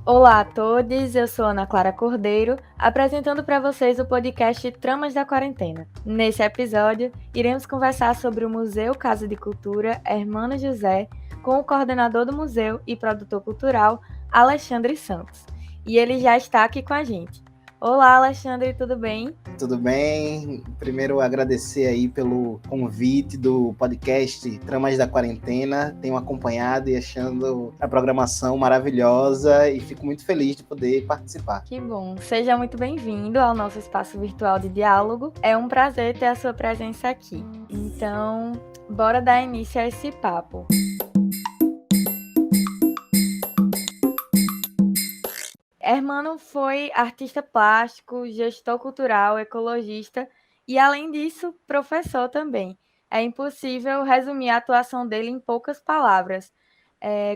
Olá a todos, eu sou Ana Clara Cordeiro, apresentando para vocês o podcast Tramas da Quarentena. Nesse episódio, iremos conversar sobre o Museu Casa de Cultura Hermano José com o coordenador do museu e produtor cultural, Alexandre Santos. E ele já está aqui com a gente. Olá, Alexandre, tudo bem? Tudo bem? Primeiro, agradecer aí pelo convite do podcast Tramas da Quarentena. Tenho acompanhado e achando a programação maravilhosa e fico muito feliz de poder participar. Que bom! Seja muito bem-vindo ao nosso espaço virtual de diálogo. É um prazer ter a sua presença aqui. Então, bora dar início a esse papo. Hermano foi artista plástico, gestor cultural, ecologista e, além disso, professor também. É impossível resumir a atuação dele em poucas palavras.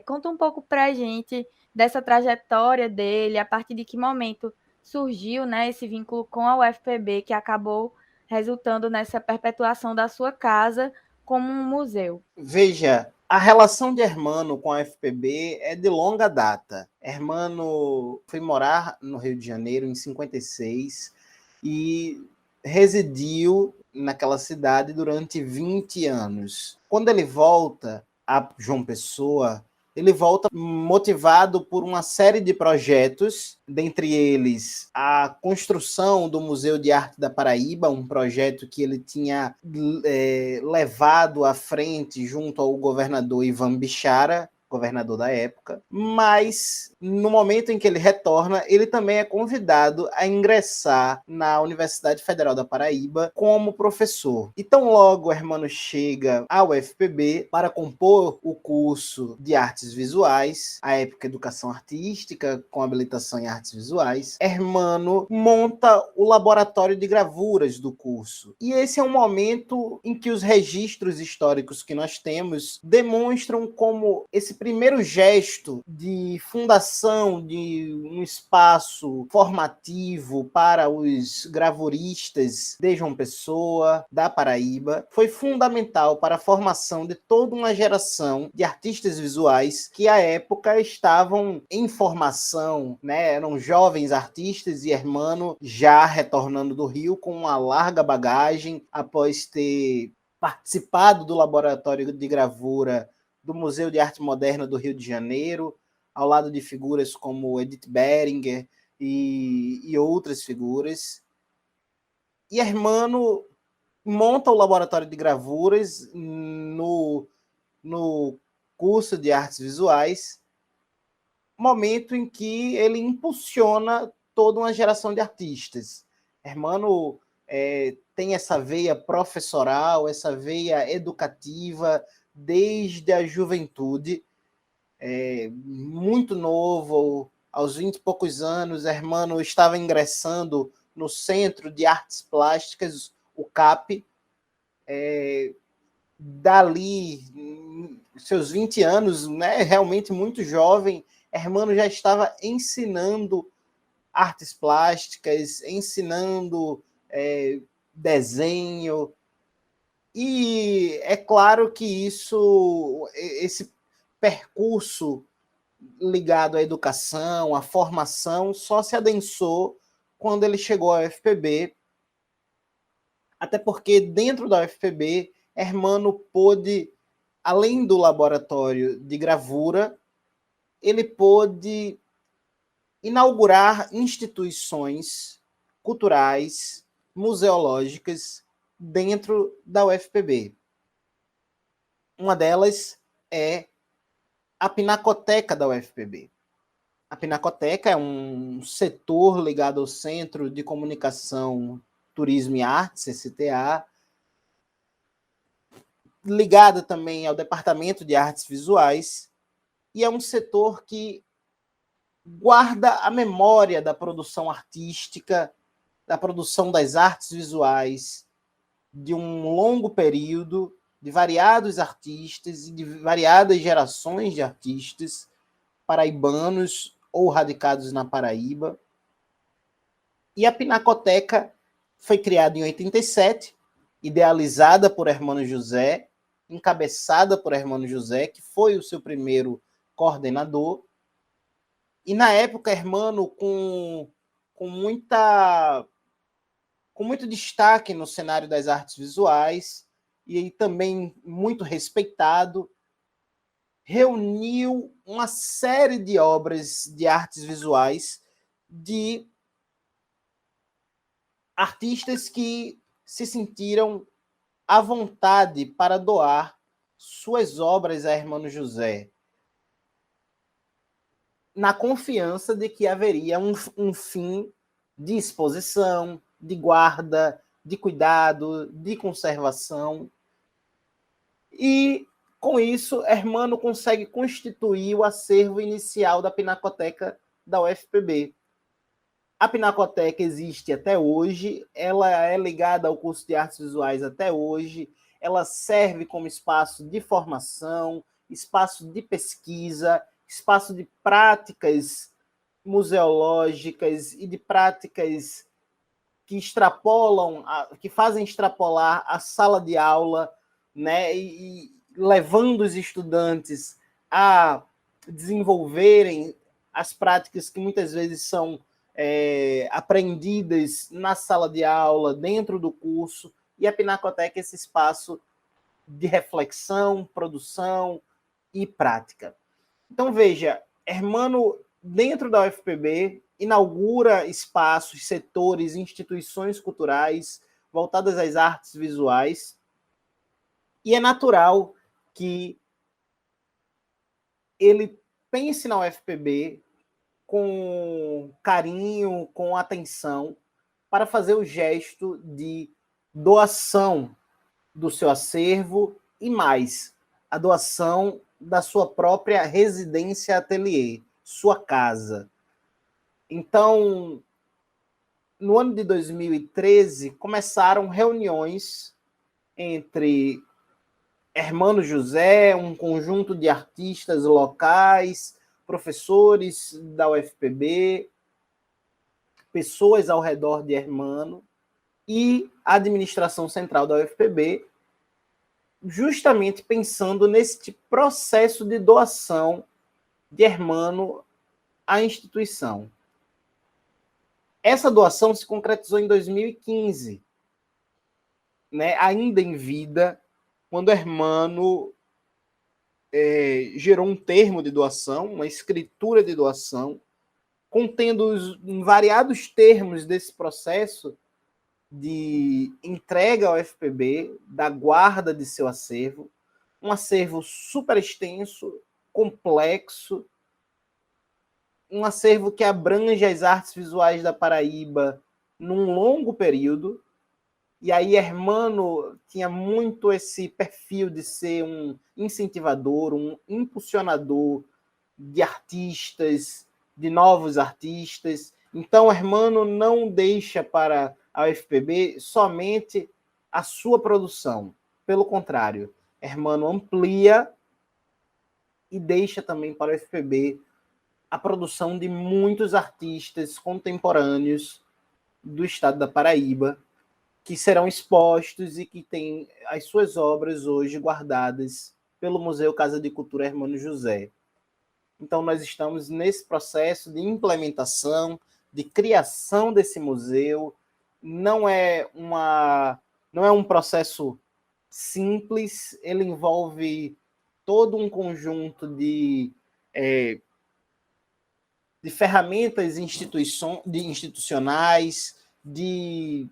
Conta um pouco para a gente dessa trajetória dele, a partir de que momento surgiu, né, esse vínculo com a UFPB, que acabou resultando nessa perpetuação da sua casa como um museu. Veja, a relação de Hermano com a UFPB é de longa data. Hermano foi morar no Rio de Janeiro em 56 e residiu naquela cidade durante 20 anos. Quando ele volta a João Pessoa, ele volta motivado por uma série de projetos, dentre eles a construção do Museu de Arte da Paraíba, um projeto que ele tinha levado à frente junto ao governador Ivan Bichara, governador da época, mas no momento em que ele retorna, ele também é convidado a ingressar na Universidade Federal da Paraíba como professor. E tão logo o Hermano chega ao UFPB para compor o curso de artes visuais, à época educação artística, com habilitação em artes visuais, Hermano monta o laboratório de gravuras do curso. E esse é um momento em que os registros históricos que nós temos demonstram como esse primeiro gesto de fundação de um espaço formativo para os gravuristas de João Pessoa, da Paraíba, foi fundamental para a formação de toda uma geração de artistas visuais que à época estavam em formação, né? Eram jovens artistas e Hermano já retornando do Rio com uma larga bagagem após ter participado do laboratório de gravura do Museu de Arte Moderna do Rio de Janeiro, ao lado de figuras como Edith Beringer e outras figuras. E Hermano monta o laboratório de gravuras no curso de artes visuais, momento em que ele impulsiona toda uma geração de artistas. Hermano tem essa veia professoral, essa veia educativa, desde a juventude, muito novo, aos 20 e poucos anos, Hermano estava ingressando no Centro de Artes Plásticas, o CAP, dali, seus 20 anos, né, realmente muito jovem, Hermano já estava ensinando artes plásticas, ensinando desenho, e é claro que esse percurso ligado à educação, à formação, só se adensou quando ele chegou à UFPB, até porque dentro da UFPB, Hermano pôde, além do laboratório de gravura, ele pôde inaugurar instituições culturais, museológicas dentro da UFPB. Uma delas é a Pinacoteca da UFPB. A Pinacoteca é um setor ligado ao Centro de Comunicação, Turismo e Artes, CCTA, ligada também ao Departamento de Artes Visuais, e é um setor que guarda a memória da produção artística, da produção das artes visuais, de um longo período, de variados artistas e de variadas gerações de artistas paraibanos ou radicados na Paraíba. E a Pinacoteca foi criada em 87, idealizada por Hermano José, encabeçada por Hermano José, que foi o seu primeiro coordenador. E na época, Hermano, com muito destaque no cenário das artes visuais e também muito respeitado, reuniu uma série de obras de artes visuais de artistas que se sentiram à vontade para doar suas obras a Hermano José, na confiança de que haveria um fim de exposição, de guarda, de cuidado, de conservação. E, com isso, Hermano consegue constituir o acervo inicial da Pinacoteca da UFPB. A Pinacoteca existe até hoje, ela é ligada ao curso de artes visuais até hoje, ela serve como espaço de formação, espaço de pesquisa, espaço de práticas museológicas e de práticas que extrapolam, que fazem extrapolar a sala de aula, né, e levando os estudantes a desenvolverem as práticas que muitas vezes são aprendidas na sala de aula, dentro do curso, e a Pinacoteca é esse espaço de reflexão, produção e prática. Então, veja, Hermano, dentro da UFPB, inaugura espaços, setores, instituições culturais voltadas às artes visuais, e é natural que ele pense na UFPB com carinho, com atenção, para fazer o gesto de doação do seu acervo e mais, a doação da sua própria residência ateliê, sua casa. Então, no ano de 2013, começaram reuniões entre Hermano José, um conjunto de artistas locais, professores da UFPB, pessoas ao redor de Hermano e a administração central da UFPB, justamente pensando nesse processo de doação de Hermano à instituição. Essa doação se concretizou em 2015, né, ainda em vida, quando Hermano gerou um termo de doação, uma escritura de doação, contendo os variados termos desse processo de entrega ao FPB, da guarda de seu acervo, um acervo super extenso, complexo, um acervo que abrange as artes visuais da Paraíba num longo período. E aí Hermano tinha muito esse perfil de ser um incentivador, um impulsionador de artistas, de novos artistas. Então Hermano não deixa para a UFPB somente a sua produção. Pelo contrário, Hermano amplia e deixa também para a UFPB a produção de muitos artistas contemporâneos do estado da Paraíba, que serão expostos e que têm as suas obras hoje guardadas pelo Museu Casa de Cultura Hermano José. Então, nós estamos nesse processo de implementação, de criação desse museu. Não é um processo simples, ele envolve todo um conjunto de ferramentas institucionais, de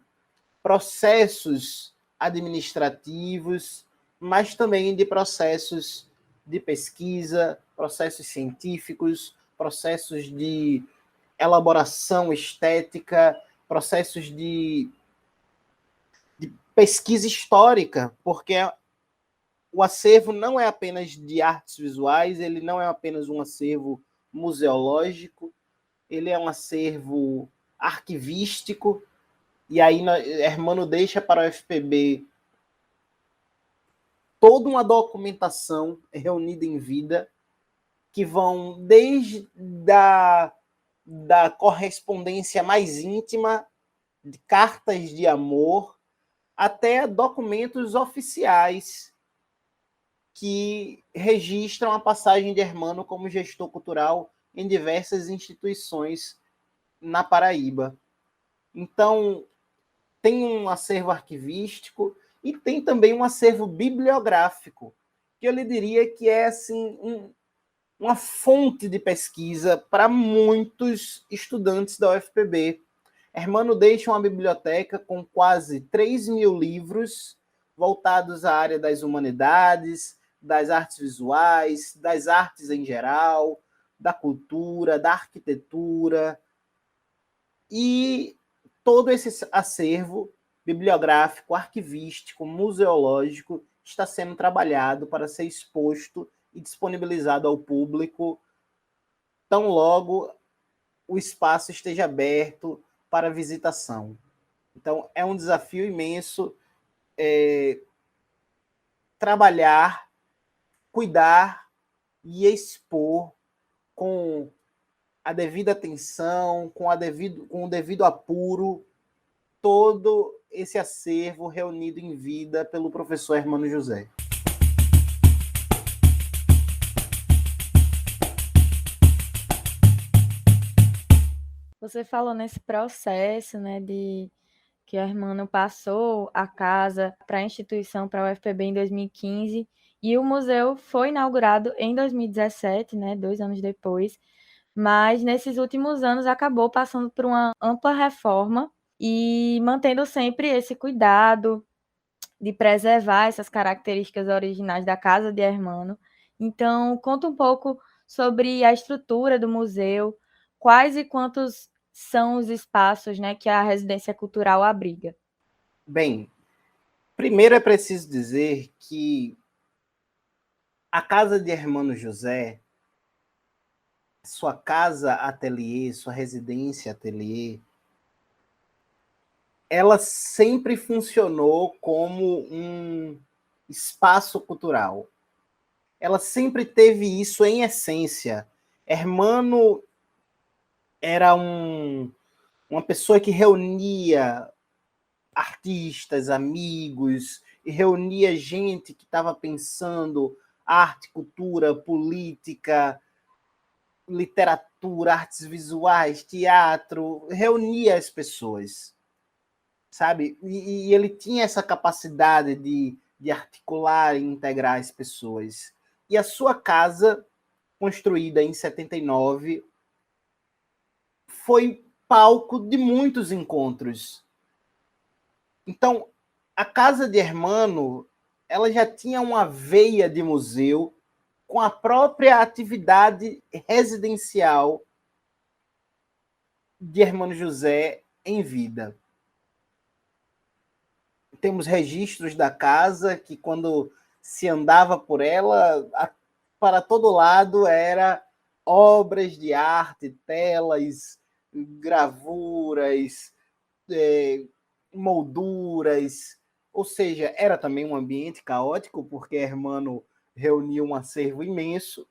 processos administrativos, mas também de processos de pesquisa, processos científicos, processos de elaboração estética, processos de pesquisa histórica, porque o acervo não é apenas de artes visuais, ele não é apenas um acervo museológico, ele é um acervo arquivístico. E aí Hermano deixa para o FPB toda uma documentação reunida em vida, que vão desde da correspondência mais íntima, de cartas de amor, até documentos oficiais que registram a passagem de Hermano como gestor cultural em diversas instituições na Paraíba. Então, tem um acervo arquivístico e tem também um acervo bibliográfico, que eu lhe diria que é assim, uma fonte de pesquisa para muitos estudantes da UFPB. Hermano deixa uma biblioteca com quase 3.000 livros voltados à área das humanidades, das artes visuais, das artes em geral, da cultura, da arquitetura, e todo esse acervo bibliográfico, arquivístico, museológico está sendo trabalhado para ser exposto e disponibilizado ao público tão logo o espaço esteja aberto para visitação. Então, é um desafio imenso trabalhar, cuidar e expor com a devida atenção, com o devido apuro, todo esse acervo reunido em vida pelo professor Hermano José. Você falou nesse processo, né, de que o Hermano passou a casa para a instituição, para a UFPB em 2015, e o museu foi inaugurado em 2017, né, 2 anos depois, mas nesses últimos anos acabou passando por uma ampla reforma e mantendo sempre esse cuidado de preservar essas características originais da casa de Hermano. Então, conta um pouco sobre a estrutura do museu, quais e quantos são os espaços, né, que a residência cultural abriga. Bem, primeiro é preciso dizer que a casa de Hermano José, sua casa ateliê, sua residência ateliê, ela sempre funcionou como um espaço cultural. Ela sempre teve isso em essência. Hermano era uma pessoa que reunia artistas, amigos, e reunia gente que estava pensando arte, cultura, política, literatura, artes visuais, teatro, reunia as pessoas, sabe? E ele tinha essa capacidade de articular e integrar as pessoas. E a sua casa, construída em 79, foi palco de muitos encontros. Então, a casa de Hermano, ela já tinha uma veia de museu com a própria atividade residencial de Hermano José em vida. Temos registros da casa que, quando se andava por ela, para todo lado era obras de arte, telas, gravuras, molduras, ou seja, era também um ambiente caótico, porque Hermano reunia um acervo imenso,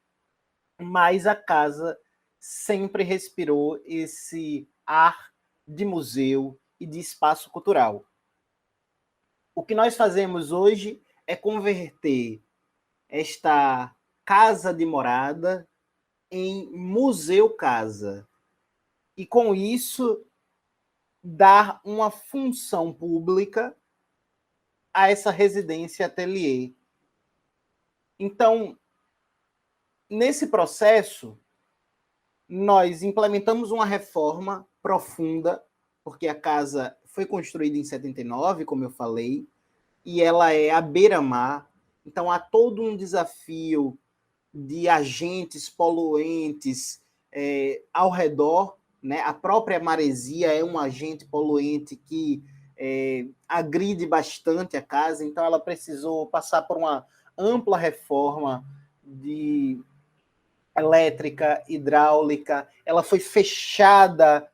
mas a casa sempre respirou esse ar de museu e de espaço cultural. O que nós fazemos hoje é converter esta casa de morada em museu-casa. E, com isso, dar uma função pública a essa residência ateliê. Então, nesse processo, nós implementamos uma reforma profunda, porque a casa foi construída em 79, como eu falei, e ela é à beira-mar, então há todo um desafio de agentes poluentes ao redor, né? A própria maresia é um agente poluente que agride bastante a casa, então ela precisou passar por uma ampla reforma de elétrica, hidráulica, ela foi fechada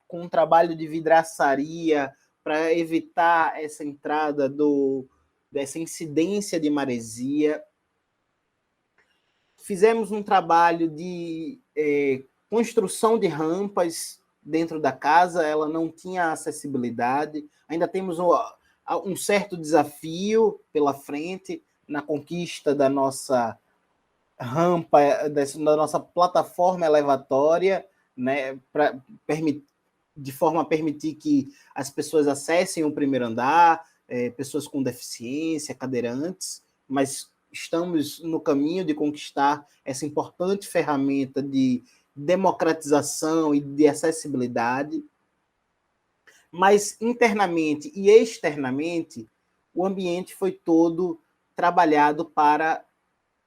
com um trabalho de vidraçaria para evitar essa entrada dessa incidência de maresia. Fizemos um trabalho de construção de rampas dentro da casa, ela não tinha acessibilidade. Ainda temos um certo desafio pela frente na conquista da nossa rampa da nossa plataforma elevatória, né, de forma a permitir que as pessoas acessem o primeiro andar, pessoas com deficiência, cadeirantes, mas estamos no caminho de conquistar essa importante ferramenta de democratização e de acessibilidade. Mas internamente e externamente, o ambiente foi todo trabalhado para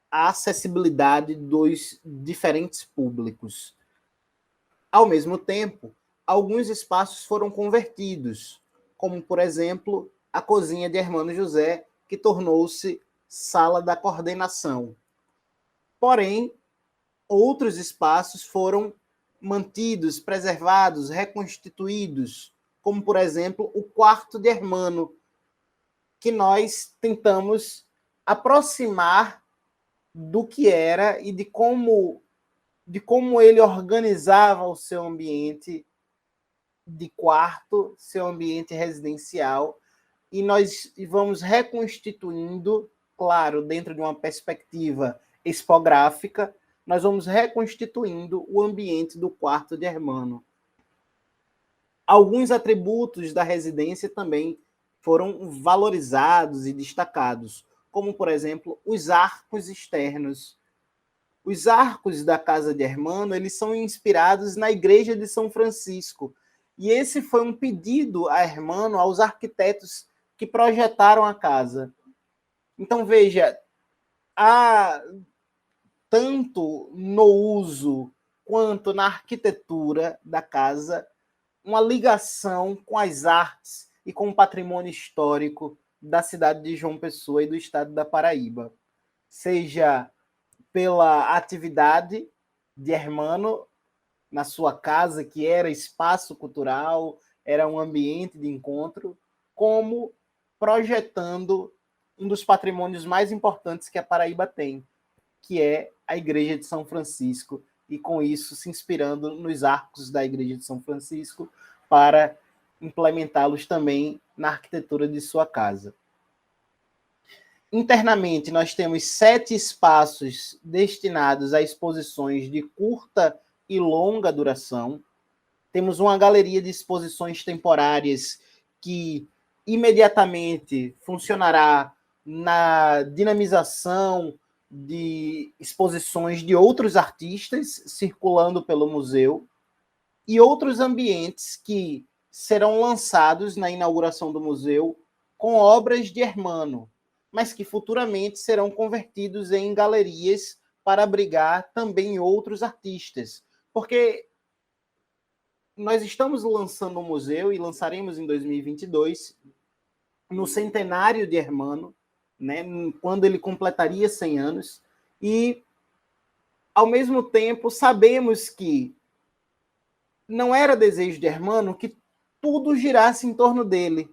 a acessibilidade dos diferentes públicos. Ao mesmo tempo, alguns espaços foram convertidos, como, por exemplo, a cozinha de Hermano José, que tornou-se sala da coordenação. Porém, outros espaços foram mantidos, preservados, reconstituídos, como, por exemplo, o quarto de Hermano, que nós tentamos aproximar do que era e de como ele organizava o seu ambiente de quarto, seu ambiente residencial, e nós vamos reconstituindo, claro, dentro de uma perspectiva expográfica, nós vamos reconstituindo o ambiente do quarto de Hermano. Alguns atributos da residência também foram valorizados e destacados, como, por exemplo, os arcos externos. Os arcos da casa de Hermano, eles são inspirados na igreja de São Francisco. E esse foi um pedido a Hermano, aos arquitetos que projetaram a casa. Então, veja, há tanto no uso quanto na arquitetura da casa uma ligação com as artes e com o patrimônio histórico da cidade de João Pessoa e do estado da Paraíba. Seja pela atividade de Hermano na sua casa, que era espaço cultural, era um ambiente de encontro, como projetando um dos patrimônios mais importantes que a Paraíba tem, que é a Igreja de São Francisco, e com isso se inspirando nos arcos da Igreja de São Francisco para implementá-los também na arquitetura de sua casa. Internamente, nós temos 7 espaços destinados a exposições de curta e longa duração. Temos uma galeria de exposições temporárias que imediatamente funcionará na dinamização de exposições de outros artistas circulando pelo museu e outros ambientes que serão lançados na inauguração do museu com obras de Hermano, mas que futuramente serão convertidos em galerias para abrigar também outros artistas. Porque nós estamos lançando um museu, e lançaremos em 2022, no centenário de Hermano, né, quando ele completaria 100 anos, e, ao mesmo tempo, sabemos que não era desejo de Hermano que tudo girasse em torno dele.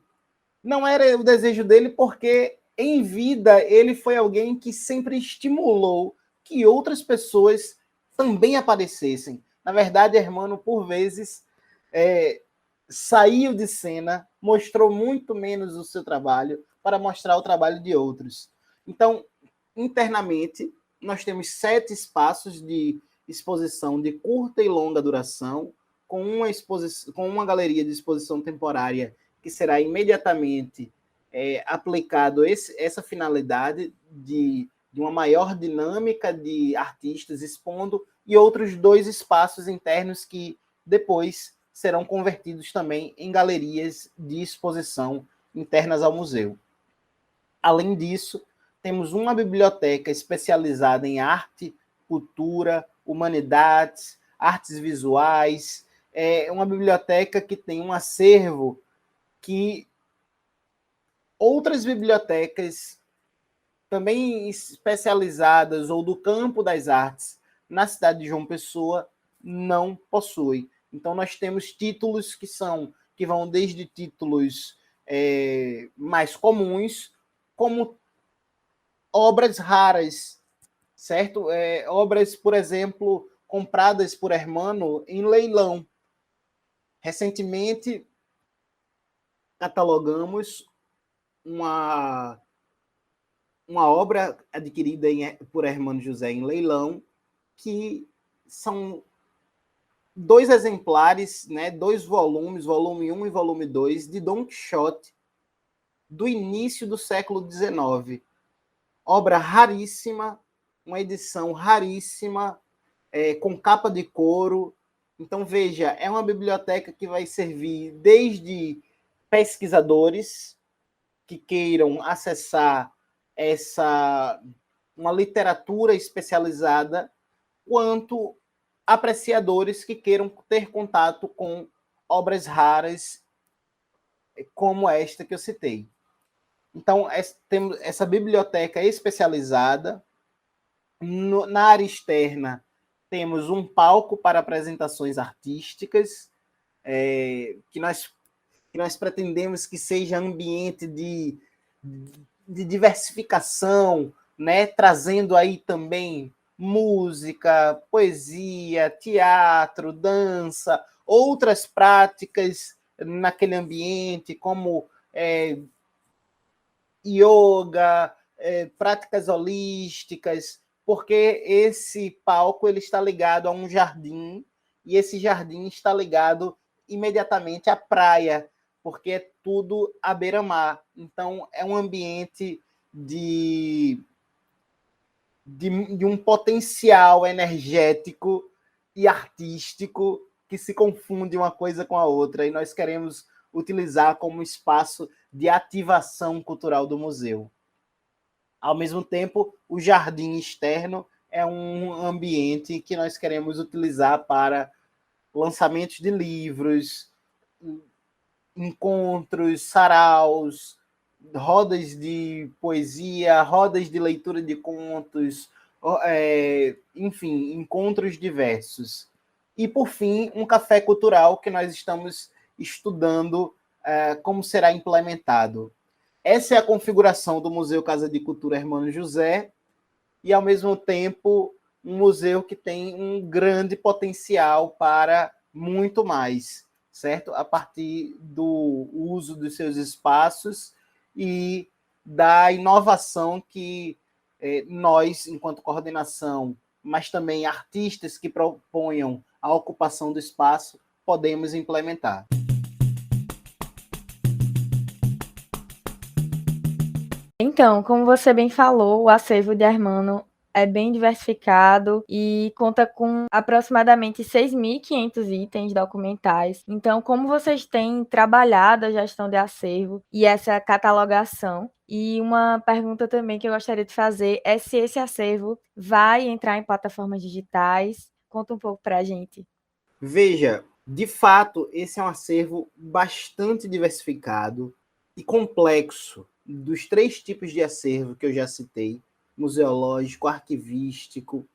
Não era o desejo dele porque, em vida, ele foi alguém que sempre estimulou que outras pessoas também aparecessem. Na verdade, Hermano, por vezes, saiu de cena, mostrou muito menos o seu trabalho para mostrar o trabalho de outros. Então, internamente, nós temos 7 espaços de exposição de curta e longa duração, com uma galeria de exposição temporária que será imediatamente aplicado essa finalidade de uma maior dinâmica de artistas expondo, e outros 2 espaços internos que depois serão convertidos também em galerias de exposição internas ao museu. Além disso, temos uma biblioteca especializada em arte, cultura, humanidades, artes visuais. É uma biblioteca que tem um acervo que outras bibliotecas também especializadas ou do campo das artes na cidade de João Pessoa não possuem. Então nós temos títulos que vão desde títulos mais comuns, como obras raras, certo? Obras, por exemplo, compradas por Hermano em leilão. Recentemente catalogamos uma uma obra adquirida por Hermano José em leilão, que são 2 exemplares, né, 2 volumes, volume 1 e volume 2, de Dom Quixote, do início do século XIX. Obra raríssima, uma edição raríssima, com capa de couro. Então, veja, é uma biblioteca que vai servir desde pesquisadores que queiram acessar uma literatura especializada, quanto apreciadores que queiram ter contato com obras raras como esta que eu citei. Então, temos essa biblioteca especializada. Na área externa, temos um palco para apresentações artísticas, que nós pretendemos que seja ambiente de diversificação, né? Trazendo aí também música, poesia, teatro, dança, outras práticas naquele ambiente, como yoga, práticas holísticas, porque esse palco ele está ligado a um jardim, e esse jardim está ligado imediatamente à praia, porque é tudo à beira-mar. Então, é um ambiente de um potencial energético e artístico que se confunde uma coisa com a outra, e nós queremos utilizar como espaço de ativação cultural do museu. Ao mesmo tempo, o jardim externo é um ambiente que nós queremos utilizar para lançamentos de livros, encontros, saraus, rodas de poesia, rodas de leitura de contos, enfim, encontros diversos. E, por fim, um café cultural que nós estamos estudando como será implementado. Essa é a configuração do Museu Casa de Cultura Hermano José, e, ao mesmo tempo, um museu que tem um grande potencial para muito mais, certo? A partir do uso dos seus espaços e da inovação que nós, enquanto coordenação, mas também artistas que proponham a ocupação do espaço, podemos implementar. Então, como você bem falou, o acervo de Hermano é bem diversificado e conta com aproximadamente 6.500 itens documentais. Então, como vocês têm trabalhado a gestão de acervo e essa catalogação? E uma pergunta também que eu gostaria de fazer é se esse acervo vai entrar em plataformas digitais. Conta um pouco para a gente. Veja, de fato, esse é um acervo bastante diversificado e complexo. Dos 3 tipos de acervo que eu já citei, museológico, arquivístico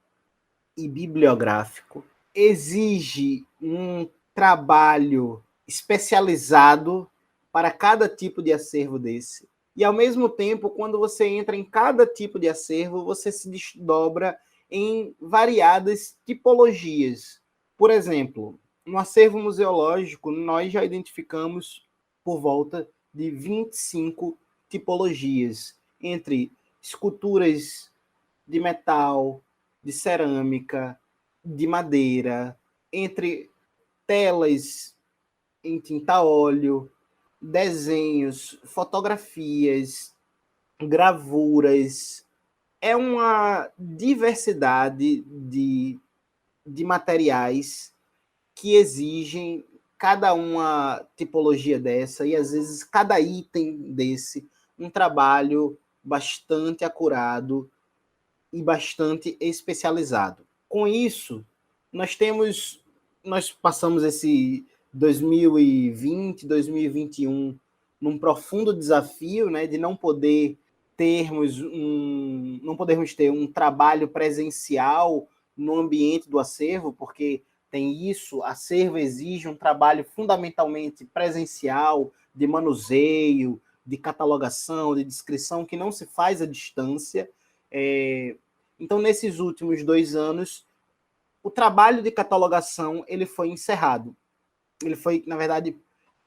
e bibliográfico, exige um trabalho especializado para cada tipo de acervo desse. E, ao mesmo tempo, quando você entra em cada tipo de acervo, você se desdobra em variadas tipologias. Por exemplo, no acervo museológico, nós já identificamos por volta de 25 tipologias, entre esculturas de metal, de cerâmica, de madeira, entre telas em tinta a óleo, desenhos, fotografias, gravuras. É uma diversidade de materiais que exigem cada uma tipologia dessa, e às vezes cada item desse, um trabalho bastante acurado e bastante especializado. Com isso, nós passamos esse 2020, 2021 num profundo desafio, né, de não podermos ter um trabalho presencial no ambiente do acervo, porque tem isso, acervo exige um trabalho fundamentalmente presencial, de manuseio, de catalogação, de descrição, que não se faz à distância. Então, nesses últimos 2 anos, o trabalho de catalogação ele foi encerrado. Ele foi, na verdade,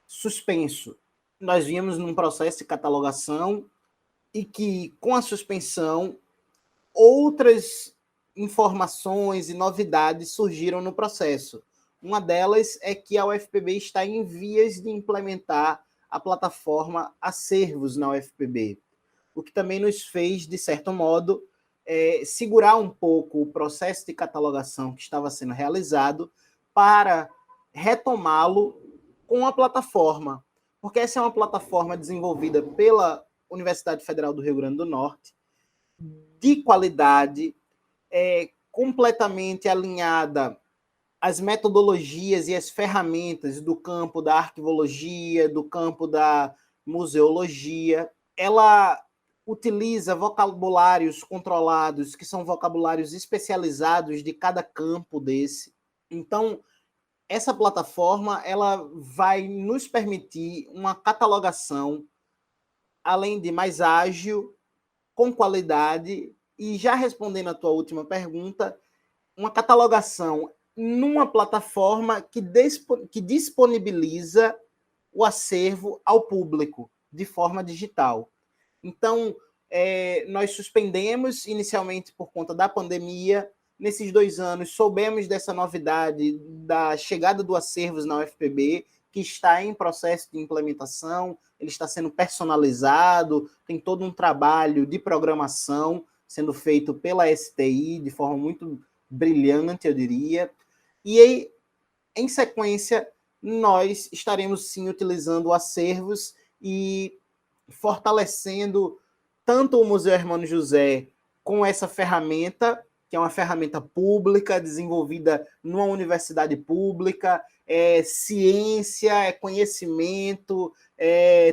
suspenso. Nós vínhamos num processo de catalogação e que, com a suspensão, outras informações e novidades surgiram no processo. Uma delas é que a UFPB está em vias de implementar a plataforma Acervos na UFPB, o que também nos fez, de certo modo, segurar um pouco o processo de catalogação que estava sendo realizado para retomá-lo com a plataforma, porque essa é uma plataforma desenvolvida pela Universidade Federal do Rio Grande do Norte, de qualidade, completamente alinhada às metodologias e às ferramentas do campo da arquivologia, do campo da museologia. Ela utiliza vocabulários controlados, que são vocabulários especializados de cada campo desse. Então, essa plataforma ela vai nos permitir uma catalogação, além de mais ágil, com qualidade, e já respondendo a tua última pergunta, uma catalogação numa plataforma que disponibiliza o acervo ao público de forma digital. Então, nós suspendemos inicialmente por conta da pandemia. Nesses 2 anos, soubemos dessa novidade da chegada do Acervos na UFPB, que está em processo de implementação, ele está sendo personalizado, tem todo um trabalho de programação sendo feito pela STI de forma muito brilhante, eu diria. E aí, em sequência, nós estaremos sim utilizando Acervos e fortalecendo tanto o Museu Hermano José com essa ferramenta, que é uma ferramenta pública, desenvolvida numa universidade pública, ciência, conhecimento,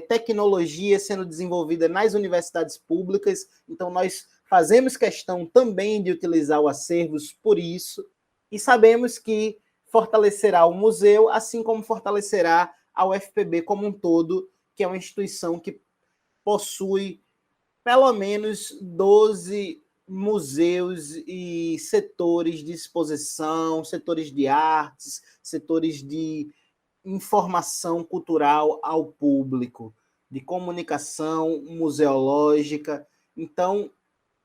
tecnologia sendo desenvolvida nas universidades públicas. Então, nós fazemos questão também de utilizar o Acervos por isso, e sabemos que fortalecerá o museu, assim como fortalecerá a UFPB como um todo, que é uma instituição que possui pelo menos 12 museus e setores de exposição, setores de artes, setores de informação cultural ao público, de comunicação museológica. Então,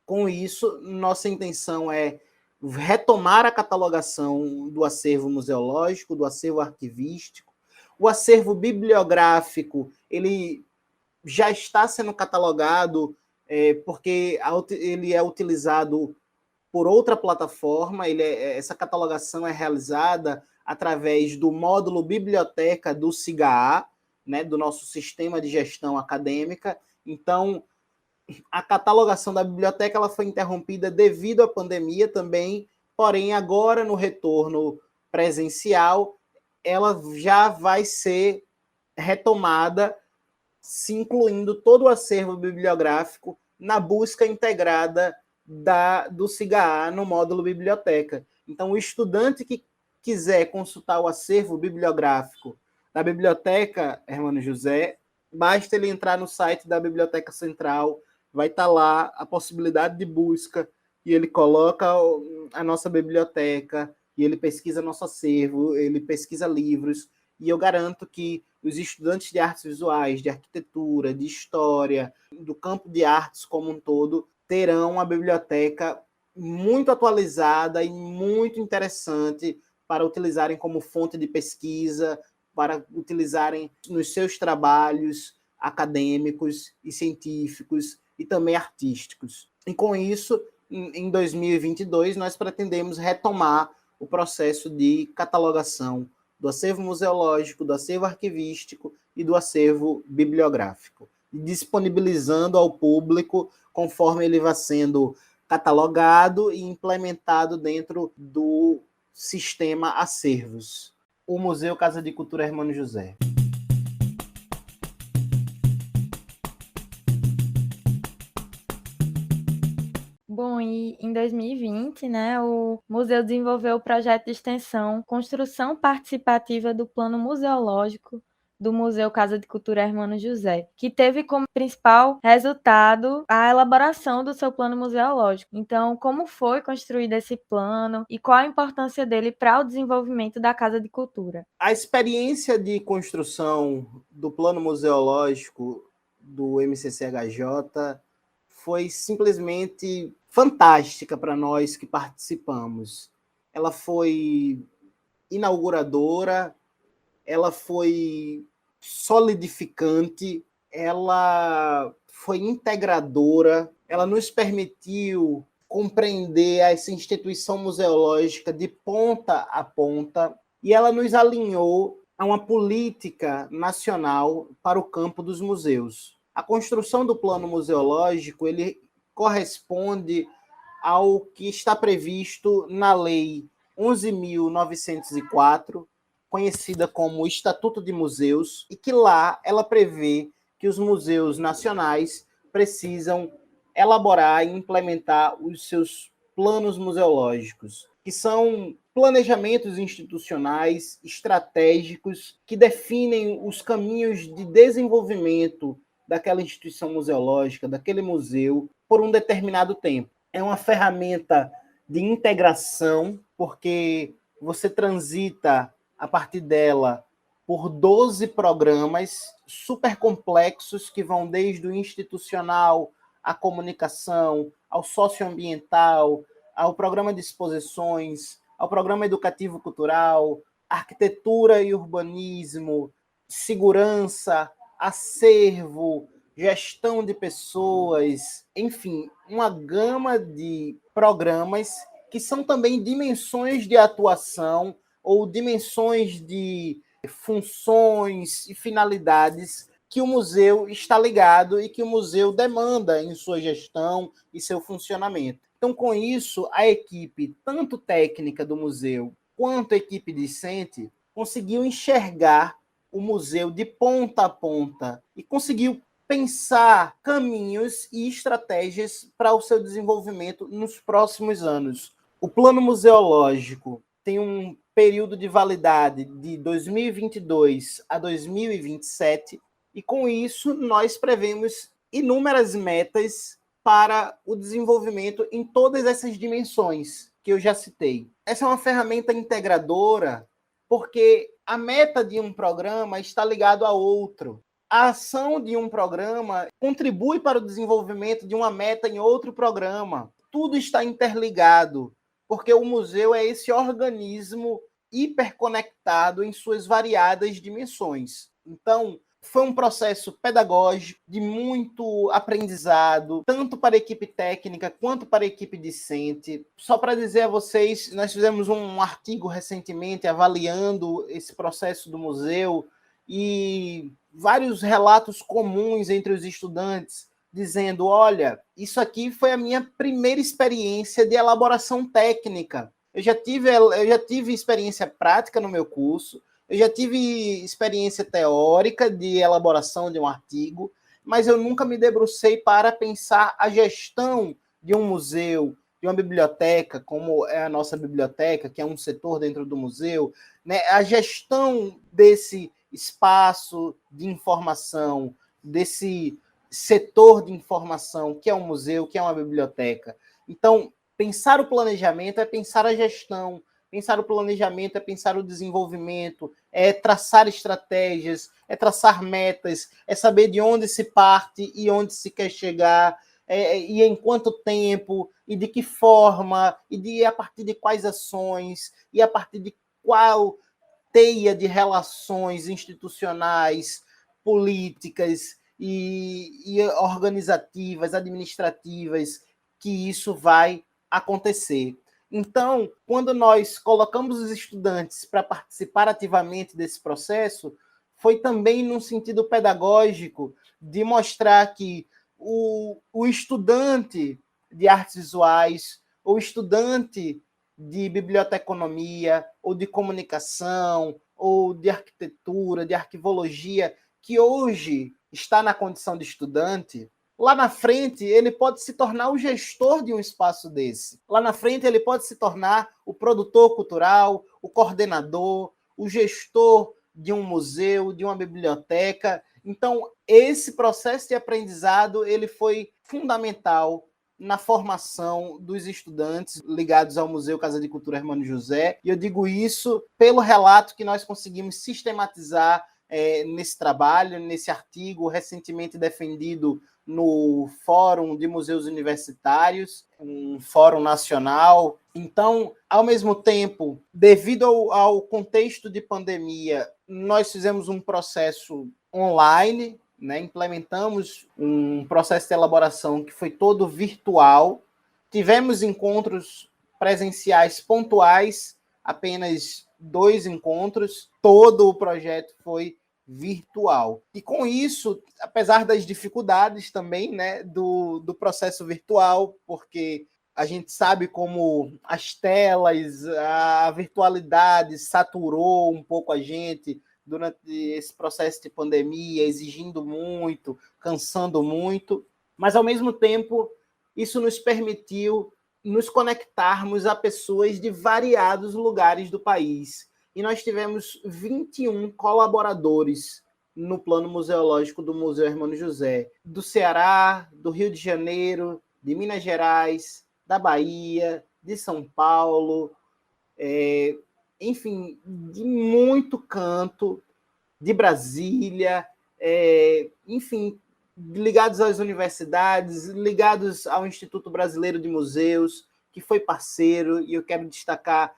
com isso, nossa intenção é retomar a catalogação do acervo museológico, do acervo arquivístico. O acervo bibliográfico, ele já está sendo catalogado porque ele é utilizado por outra plataforma. Essa catalogação é realizada através do módulo biblioteca do SIGA, né, do nosso sistema de gestão acadêmica. Então, a catalogação da biblioteca ela foi interrompida devido à pandemia também, porém, agora no retorno presencial, ela já vai ser retomada, se incluindo todo o acervo bibliográfico na busca integrada do SIGA no módulo biblioteca. Então, o estudante que quiser consultar o acervo bibliográfico da Biblioteca Hermano José, basta ele entrar no site da Biblioteca Central, vai estar lá a possibilidade de busca, e ele coloca a nossa biblioteca, e ele pesquisa nosso acervo, ele pesquisa livros, e eu garanto que os estudantes de artes visuais, de arquitetura, de história, do campo de artes como um todo, terão uma biblioteca muito atualizada e muito interessante para utilizarem como fonte de pesquisa, para utilizarem nos seus trabalhos acadêmicos e científicos e também artísticos. E com isso, em 2022, nós pretendemos retomar o processo de catalogação do acervo museológico, do acervo arquivístico e do acervo bibliográfico, disponibilizando ao público conforme ele vai sendo catalogado e implementado dentro do sistema Acervos. O Museu Casa de Cultura Hermano José. Bom, e em 2020, né, o museu desenvolveu o projeto de extensão Construção Participativa do Plano Museológico do Museu Casa de Cultura Hermano José, que teve como principal resultado a elaboração do seu plano museológico. Então, como foi construído esse plano e qual a importância dele para o desenvolvimento da Casa de Cultura? A experiência de construção do plano museológico do MCCHJ foi simplesmente fantástica para nós que participamos. Ela foi inauguradora, ela foi solidificante, ela foi integradora, ela nos permitiu compreender essa instituição museológica de ponta a ponta e ela nos alinhou a uma política nacional para o campo dos museus. A construção do plano museológico ele corresponde ao que está previsto na Lei 11.904, conhecida como Estatuto de Museus, e que lá ela prevê que os museus nacionais precisam elaborar e implementar os seus planos museológicos, que são planejamentos institucionais estratégicos que definem os caminhos de desenvolvimento daquela instituição museológica, daquele museu, por um determinado tempo. É uma ferramenta de integração, porque você transita a partir dela por 12 programas super complexos que vão desde o institucional, à comunicação, ao socioambiental, ao programa de exposições, ao programa educativo cultural, arquitetura e urbanismo, segurança, acervo, gestão de pessoas, enfim, uma gama de programas que são também dimensões de atuação ou dimensões de funções e finalidades que o museu está ligado e que o museu demanda em sua gestão e seu funcionamento. Então, com isso, a equipe, tanto técnica do museu quanto a equipe discente, conseguiu enxergar o museu de ponta a ponta e conseguiu pensar caminhos e estratégias para o seu desenvolvimento nos próximos anos. O plano museológico tem um período de validade de 2022 a 2027 e, com isso, nós prevemos inúmeras metas para o desenvolvimento em todas essas dimensões que eu já citei. Essa é uma ferramenta integradora porque a meta de um programa está ligado a outro. A ação de um programa contribui para o desenvolvimento de uma meta em outro programa. Tudo está interligado, porque o museu é esse organismo hiperconectado em suas variadas dimensões. Então, foi um processo pedagógico de muito aprendizado, tanto para a equipe técnica quanto para a equipe discente. Só para dizer a vocês, nós fizemos um artigo recentemente avaliando esse processo do museu e vários relatos comuns entre os estudantes, dizendo, olha, isso aqui foi a minha primeira experiência de elaboração técnica. Eu já tive experiência prática no meu curso, eu já tive experiência teórica de elaboração de um artigo, mas eu nunca me debrucei para pensar a gestão de um museu, de uma biblioteca, como é a nossa biblioteca, que é um setor dentro do museu, né? A gestão desse espaço de informação, desse setor de informação, que é um museu, que é uma biblioteca. Então, pensar o planejamento é pensar a gestão, pensar o planejamento é pensar o desenvolvimento, é traçar estratégias, é traçar metas, é saber de onde se parte e onde se quer chegar, e em quanto tempo, e de que forma, e a partir de quais ações, e a partir de qual teia de relações institucionais, políticas e organizativas, administrativas, que isso vai acontecer. Então, quando nós colocamos os estudantes para participar ativamente desse processo, foi também num sentido pedagógico de mostrar que o estudante de artes visuais, o estudante de biblioteconomia, ou de comunicação, ou de arquitetura, de arquivologia, que hoje está na condição de estudante, lá na frente ele pode se tornar o gestor de um espaço desse. Lá na frente ele pode se tornar o produtor cultural, o coordenador, o gestor de um museu, de uma biblioteca. Então, esse processo de aprendizado ele foi fundamental na formação dos estudantes ligados ao Museu Casa de Cultura Hermano José. E eu digo isso pelo relato que nós conseguimos sistematizar nesse trabalho, nesse artigo recentemente defendido no Fórum de Museus Universitários, um fórum nacional. Então, ao mesmo tempo, devido ao contexto de pandemia, nós fizemos um processo online, né? Implementamos um processo de elaboração que foi todo virtual. Tivemos encontros presenciais pontuais, apenas 2 encontros. Todo o projeto foi virtual. E com isso, apesar das dificuldades também, né, do processo virtual, porque a gente sabe como as telas, a virtualidade saturou um pouco a gente durante esse processo de pandemia, exigindo muito, cansando muito, mas ao mesmo tempo isso nos permitiu nos conectarmos a pessoas de variados lugares do país. E nós tivemos 21 colaboradores no plano museológico do Museu Hermano José, do Ceará, do Rio de Janeiro, de Minas Gerais, da Bahia, de São Paulo, enfim, de muito canto, de Brasília, enfim, ligados às universidades, ligados ao Instituto Brasileiro de Museus, que foi parceiro, e eu quero destacar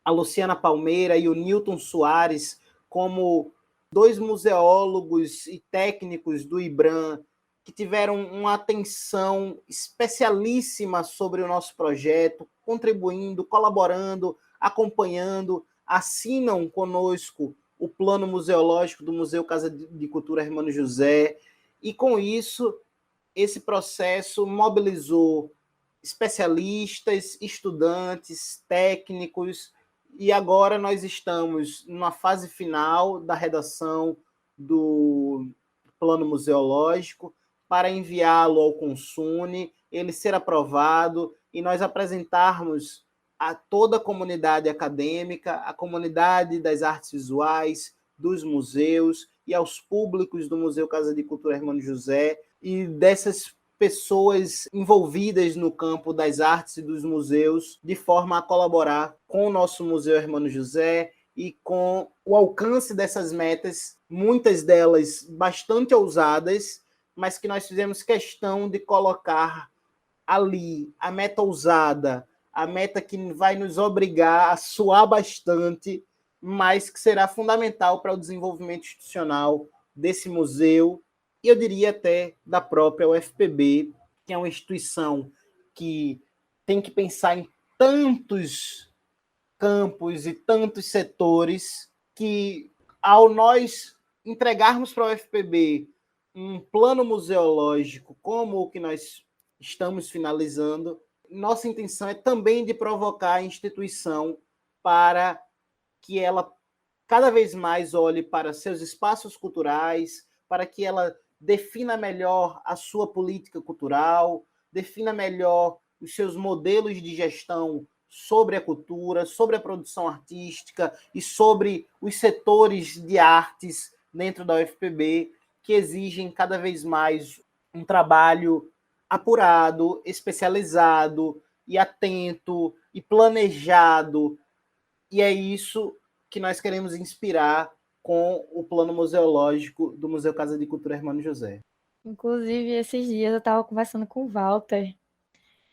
a Luciana Palmeira e o Newton Soares como 2 museólogos e técnicos do IBRAM que tiveram uma atenção especialíssima sobre o nosso projeto, contribuindo, colaborando, acompanhando, assinam conosco o plano museológico do Museu Casa de Cultura Hermano José, e com isso, esse processo mobilizou especialistas, estudantes, técnicos, e agora nós estamos numa fase final da redação do plano museológico para enviá-lo ao Consune, ele ser aprovado e nós apresentarmos a toda a comunidade acadêmica, a comunidade das artes visuais, dos museus e aos públicos do Museu Casa de Cultura Hermano José e dessas pessoas envolvidas no campo das artes e dos museus, de forma a colaborar com o nosso Museu Hermano José e com o alcance dessas metas, muitas delas bastante ousadas, mas que nós fizemos questão de colocar ali a meta ousada, a meta que vai nos obrigar a suar bastante, mas que será fundamental para o desenvolvimento institucional desse museu, e eu diria até da própria UFPB, que é uma instituição que tem que pensar em tantos campos e tantos setores que, ao nós entregarmos para a UFPB um plano museológico como o que nós estamos finalizando, nossa intenção é também de provocar a instituição para que ela cada vez mais olhe para seus espaços culturais, para que ela defina melhor a sua política cultural, defina melhor os seus modelos de gestão sobre a cultura, sobre a produção artística e sobre os setores de artes dentro da UFPB, que exigem cada vez mais um trabalho apurado, especializado e atento e planejado. E é isso que nós queremos inspirar com o plano museológico do Museu Casa de Cultura Hermano José. Inclusive, esses dias eu estava conversando com o Walter,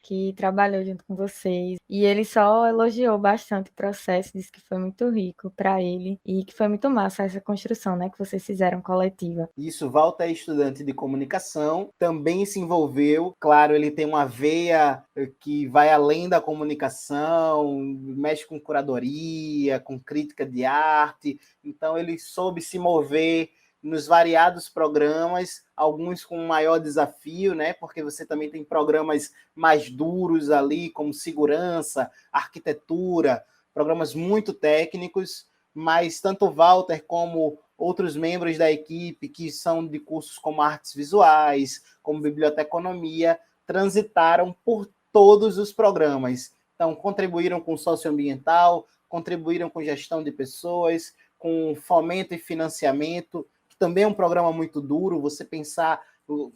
que trabalhou junto com vocês, e ele só elogiou bastante o processo, disse que foi muito rico para ele e que foi muito massa essa construção, né, que vocês fizeram coletiva. Isso, Walter é estudante de comunicação, também se envolveu, claro, ele tem uma veia que vai além da comunicação, mexe com curadoria, com crítica de arte, então ele soube se mover nos variados programas, alguns com maior desafio, né? Porque você também tem programas mais duros ali, como segurança, arquitetura, programas muito técnicos, mas tanto o Walter como outros membros da equipe, que são de cursos como artes visuais, como biblioteconomia, transitaram por todos os programas. Então, contribuíram com socioambiental, contribuíram com gestão de pessoas, com fomento e financiamento, também é um programa muito duro, você pensar,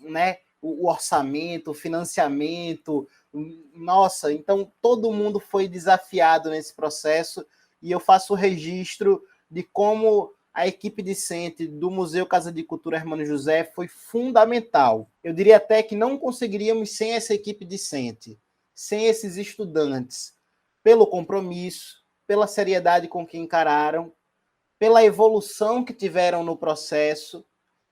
né, o orçamento, o financiamento, nossa, então todo mundo foi desafiado nesse processo, e eu faço o registro de como a equipe discente do Museu Casa de Cultura Hermano José foi fundamental. Eu diria até que não conseguiríamos sem essa equipe discente, sem esses estudantes, pelo compromisso, pela seriedade com que encararam, pela evolução que tiveram no processo,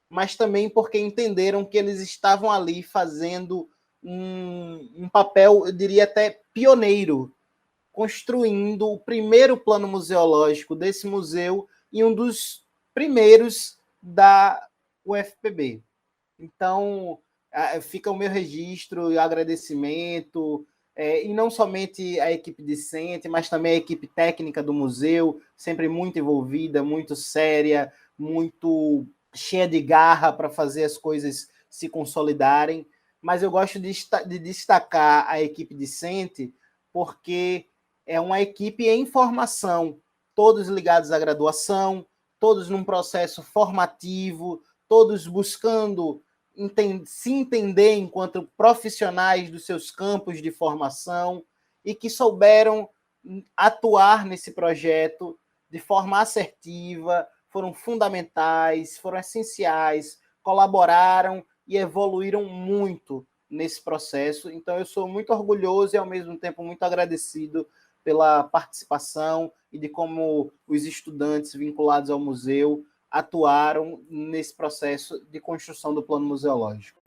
mas também porque entenderam que eles estavam ali fazendo um papel, eu diria até pioneiro, construindo o primeiro plano museológico desse museu e um dos primeiros da UFPB. Então, fica o meu registro e agradecimento, e não somente a equipe discente, mas também a equipe técnica do museu, sempre muito envolvida, muito séria, muito cheia de garra para fazer as coisas se consolidarem. Mas eu gosto de destacar a equipe discente porque é uma equipe em formação, todos ligados à graduação, todos num processo formativo, todos buscando se entender enquanto profissionais dos seus campos de formação e que souberam atuar nesse projeto de forma assertiva, foram fundamentais, foram essenciais, colaboraram e evoluíram muito nesse processo. Então, eu sou muito orgulhoso e, ao mesmo tempo, muito agradecido pela participação e de como os estudantes vinculados ao museu atuaram nesse processo de construção do plano museológico.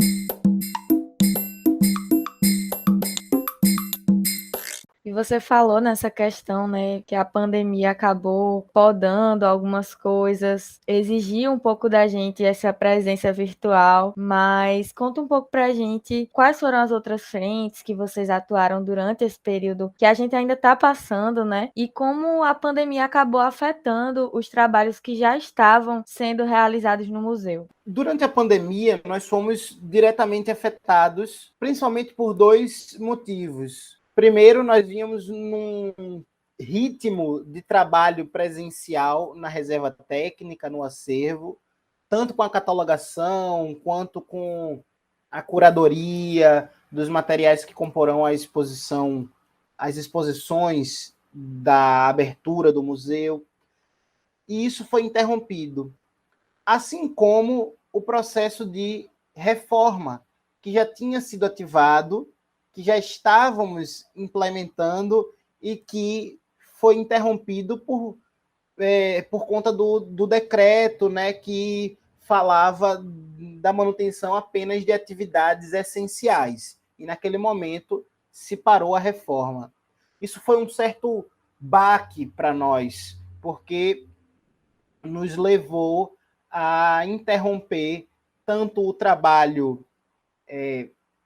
E você falou nessa questão, né, que a pandemia acabou podando algumas coisas, exigia um pouco da gente essa presença virtual, mas conta um pouco pra gente quais foram as outras frentes que vocês atuaram durante esse período que a gente ainda está passando, né, e como a pandemia acabou afetando os trabalhos que já estavam sendo realizados no museu. Durante a pandemia, nós fomos diretamente afetados, principalmente por dois motivos. Primeiro, nós vínhamos num ritmo de trabalho presencial na reserva técnica, no acervo, tanto com a catalogação, quanto com a curadoria dos materiais que comporão a exposição, as exposições da abertura do museu. E isso foi interrompido. Assim como o processo de reforma, que já tinha sido ativado, que já estávamos implementando e que foi interrompido por conta do decreto, né, que falava da manutenção apenas de atividades essenciais. E naquele momento se parou a reforma. Isso foi um certo baque para nós, porque nos levou a interromper tanto o trabalho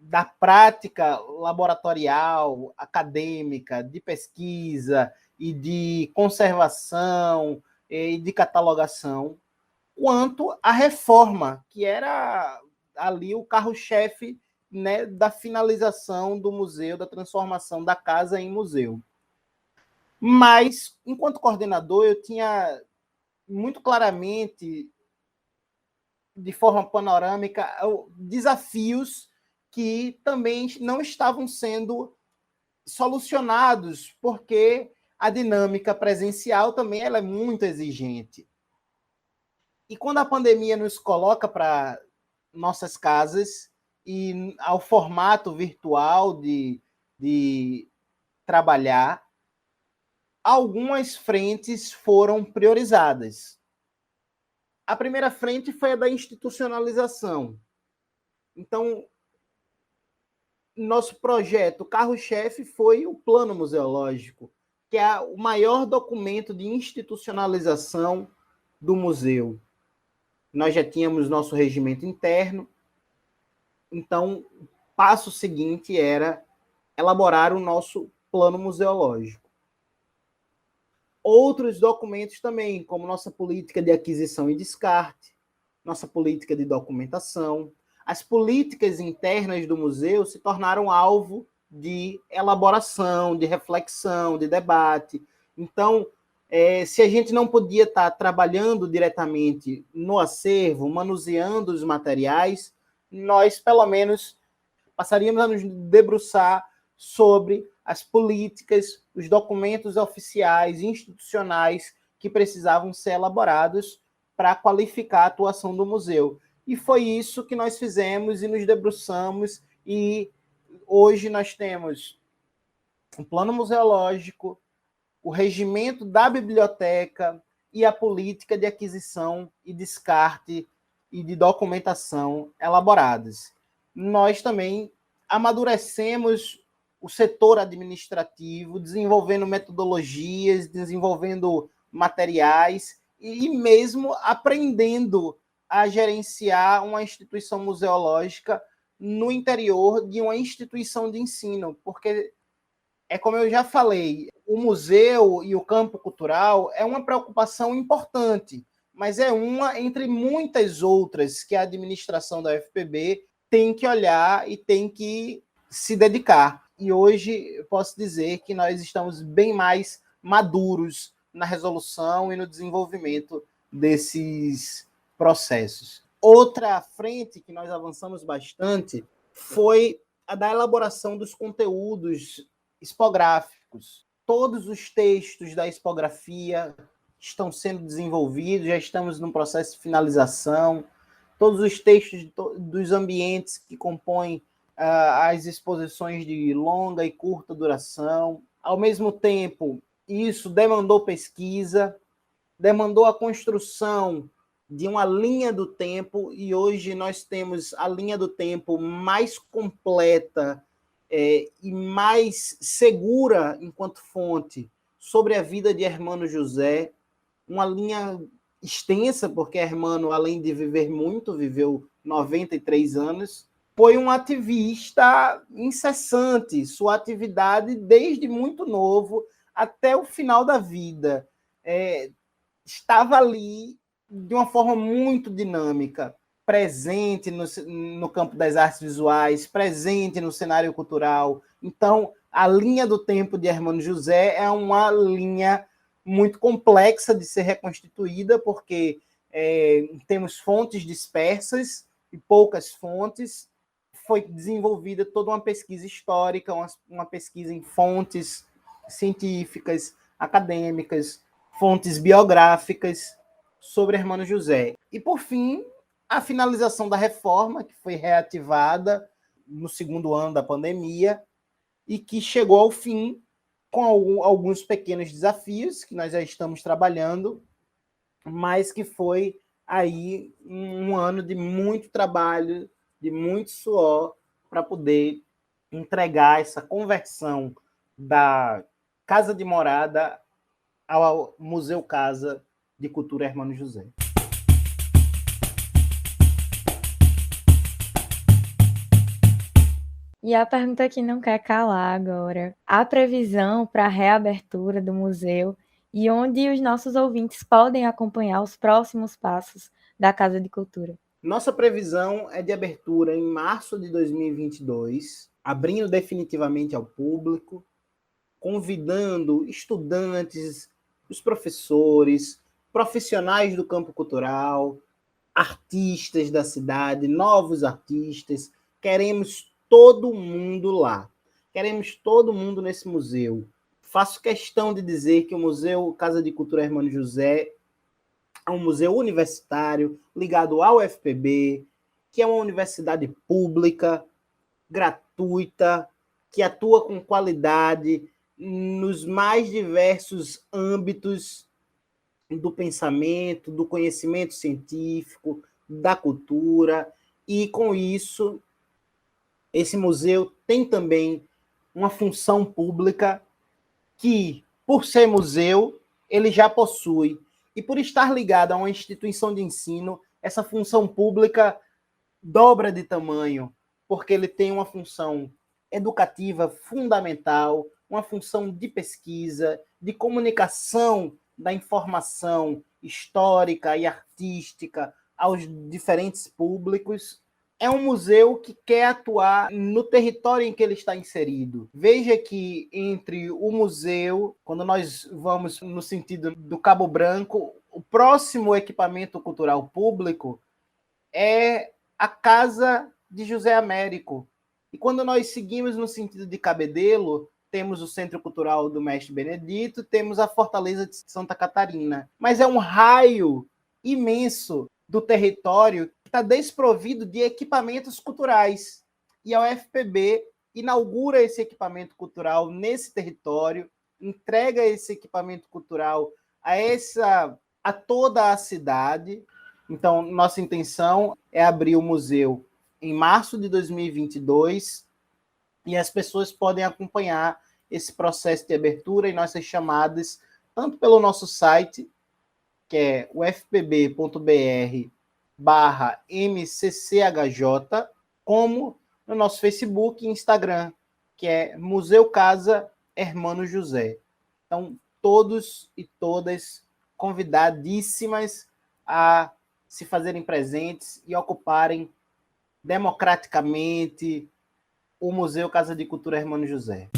da prática laboratorial, acadêmica, de pesquisa e de conservação e de catalogação, quanto a reforma, que era ali o carro-chefe, né, da finalização do museu, da transformação da casa em museu. Mas, enquanto coordenador, eu tinha muito claramente, de forma panorâmica, desafios que também não estavam sendo solucionados, porque a dinâmica presencial também ela é muito exigente. E quando a pandemia nos coloca para nossas casas e ao formato virtual de trabalhar, algumas frentes foram priorizadas. A primeira frente foi a da institucionalização. Então, nosso projeto carro-chefe foi o Plano Museológico, que é o maior documento de institucionalização do museu. Nós já tínhamos nosso regimento interno, então o passo seguinte era elaborar o nosso plano museológico. Outros documentos também, como nossa política de aquisição e descarte, nossa política de documentação. As políticas internas do museu se tornaram alvo de elaboração, de reflexão, de debate. Então, se a gente não podia estar trabalhando diretamente no acervo, manuseando os materiais, nós, pelo menos, passaríamos a nos debruçar sobre as políticas, os documentos oficiais, institucionais que precisavam ser elaborados para qualificar a atuação do museu. E foi isso que nós fizemos e nos debruçamos, e hoje nós temos um plano museológico, o regimento da biblioteca e a política de aquisição e descarte e de documentação elaboradas. Nós também amadurecemos o setor administrativo, desenvolvendo metodologias, desenvolvendo materiais e mesmo aprendendo a gerenciar uma instituição museológica no interior de uma instituição de ensino, porque é como eu já falei, o museu e o campo cultural é uma preocupação importante, mas é uma entre muitas outras que a administração da UFPB tem que olhar e tem que se dedicar. E hoje eu posso dizer que nós estamos bem mais maduros na resolução e no desenvolvimento desses processos. Outra frente que nós avançamos bastante foi a da elaboração dos conteúdos expográficos. Todos os textos da expografia estão sendo desenvolvidos, já estamos no processo de finalização. Todos os textos dos ambientes que compõem as exposições de longa e curta duração. Ao mesmo tempo, isso demandou pesquisa, demandou a construção de uma linha do tempo, e hoje nós temos a linha do tempo mais completa e mais segura enquanto fonte sobre a vida de Hermano José, uma linha extensa, porque Hermano, além de viver muito, viveu 93 anos, foi um ativista incessante, sua atividade desde muito novo até o final da vida. Estava ali de uma forma muito dinâmica, presente no campo das artes visuais, presente no cenário cultural. Então, a linha do tempo de Hermano José é uma linha muito complexa de ser reconstituída, porque temos fontes dispersas e poucas fontes. Foi desenvolvida toda uma pesquisa histórica, uma pesquisa em fontes científicas, acadêmicas, fontes biográficas sobre Hermano José. E, por fim, a finalização da reforma, que foi reativada no segundo ano da pandemia e que chegou ao fim com alguns pequenos desafios que nós já estamos trabalhando, mas que foi aí um ano de muito trabalho, de muito suor, para poder entregar essa conversão da Casa de Morada ao Museu Casa de Cultura Hermano José. E a pergunta que não quer calar agora: a previsão para a reabertura do museu e onde os nossos ouvintes podem acompanhar os próximos passos da Casa de Cultura? Nossa previsão é de abertura em março de 2022, abrindo definitivamente ao público, convidando estudantes, os professores, profissionais do campo cultural, artistas da cidade, novos artistas. Queremos todo mundo lá. Queremos todo mundo nesse museu. Faço questão de dizer que o Museu Casa de Cultura Hermano José é um museu universitário ligado ao UFPB, que é uma universidade pública, gratuita, que atua com qualidade nos mais diversos âmbitos do pensamento, do conhecimento científico, da cultura, e com isso, esse museu tem também uma função pública que, por ser museu, ele já possui. E por estar ligado a uma instituição de ensino, essa função pública dobra de tamanho, porque ele tem uma função educativa fundamental, uma função de pesquisa, de comunicação da informação histórica e artística aos diferentes públicos. É um museu que quer atuar no território em que ele está inserido. Veja que entre o museu, quando nós vamos no sentido do Cabo Branco, o próximo equipamento cultural público é a Casa de José Américo. E quando nós seguimos no sentido de Cabedelo, temos o Centro Cultural do Mestre Benedito, temos a Fortaleza de Santa Catarina. Mas é um raio imenso do território que está desprovido de equipamentos culturais. E a UFPB inaugura esse equipamento cultural nesse território, entrega esse equipamento cultural a toda a cidade. Então, nossa intenção é abrir o museu em março de 2022 e as pessoas podem acompanhar esse processo de abertura e nossas chamadas, tanto pelo nosso site, que é ufpb.br/mcchj, como no nosso Facebook e Instagram, que é Museu Casa Hermano José. Então, todos e todas convidadíssimas a se fazerem presentes e ocuparem democraticamente o Museu Casa de Cultura Hermano José.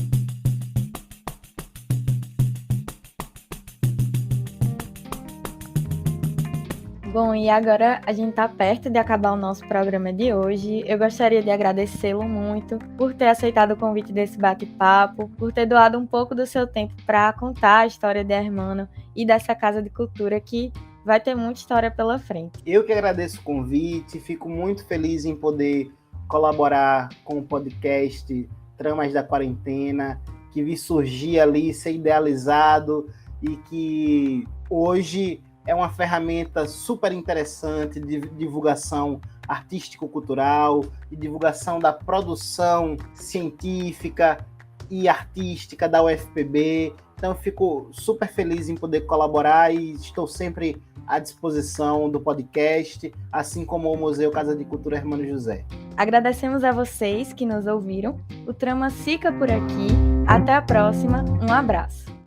Bom, e agora a gente está perto de acabar o nosso programa de hoje. Eu gostaria de agradecê-lo muito por ter aceitado o convite desse bate-papo, por ter doado um pouco do seu tempo para contar a história de Hermano e dessa Casa de Cultura que vai ter muita história pela frente. Eu que agradeço o convite, fico muito feliz em poder colaborar com o podcast Tramas da Quarentena, que vi surgir ali, ser idealizado e que hoje é uma ferramenta super interessante de divulgação artístico-cultural, de divulgação da produção científica e artística da UFPB. Então, eu fico super feliz em poder colaborar e estou sempre à disposição do podcast, assim como o Museu Casa de Cultura Hermano José. Agradecemos a vocês que nos ouviram. O Trama fica por aqui. Até a próxima. Um abraço.